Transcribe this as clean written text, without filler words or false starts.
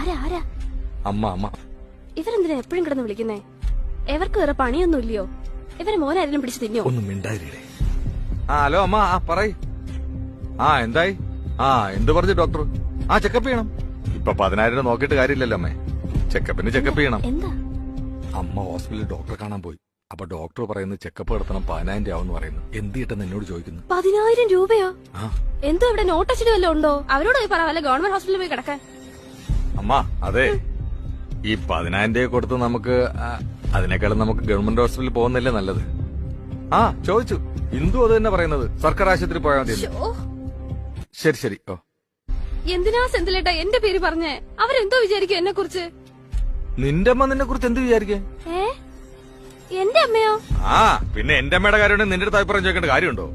ആരാ ആരാ? അമ്മ അമ്മ. ഇവരെന്തിനാ എപ്പോഴും കിടന്ന് വിളിക്കുന്നേ? എവർക്ക് വേറെ പണിയൊന്നും ഇല്ലയോ? ഇവരെ മോനാരെങ്കിലും പിടിച്ച് തിന്നോ? ഒന്നും മിണ്ടായിരേ. ഹലോ അമ്മ. പറയ്. എന്തായി? എന്ത് പറഞ്ഞു ഡോക്ടർ? ചെക്കപ്പ് ചെയ്യണം. ഇപ്പൊ 10,000 നോക്കിയിട്ട് കാര്യമില്ലല്ലോ അമ്മേ. ചെക്കപ്പിന് ചെക്കപ്പ് ചെയ്യണം. എന്താ? അമ്മ ഹോസ്പിറ്റലിൽ ഡോക്ടറെ കാണാൻ പോയി. അപ്പൊ ഡോക്ടർ പറയുന്നത് ചെക്കപ്പ് നടത്തണം 10,000 രൂപ പറയുന്നു. എന്ത് കിട്ടുന്ന എന്നോട് ചോദിക്കുന്നു. 10,000 രൂപയോ? എന്തോ ഇവിടെ നോട്ടച്ചിട്ട് വല്ലതും ഉണ്ടോ? അവരോട് പോയി പറ, വല്ല ഗവൺമെന്റ് ഹോസ്പിറ്റലിൽ പോയി കിടക്കാൻ. അമ്മ അതെ, ഈ 10,000 രൂപ കൊടുത്ത് നമുക്ക് അതിനേക്കാളും നമുക്ക് ഗവൺമെന്റ് ഹോസ്പിറ്റലിൽ പോകുന്നല്ലേ നല്ലത്. ചോദിച്ചു. ഇന്ദു അത് തന്നെ പറയുന്നത്, സർക്കാർ ആശുപത്രി പോയാൽ മതി. ശരി ശരി. എന്തിനാ സെന്തിലേട്ടാ എന്റെ പേര് പറഞ്ഞേ? അവരെന്തോ വിചാരിക്കും എന്നെ കുറിച്ച്? നിന്റെ അമ്മ നിന്നെ കുറിച്ച് എന്ത് വിചാരിക്കേ? എന്റെ അമ്മയോ? പിന്നെ എന്റെ അമ്മയുടെ കാര്യം നിന്റെ അടുത്ത് അഭിപ്രായം ചോദിക്കേണ്ട കാര്യമുണ്ടോ?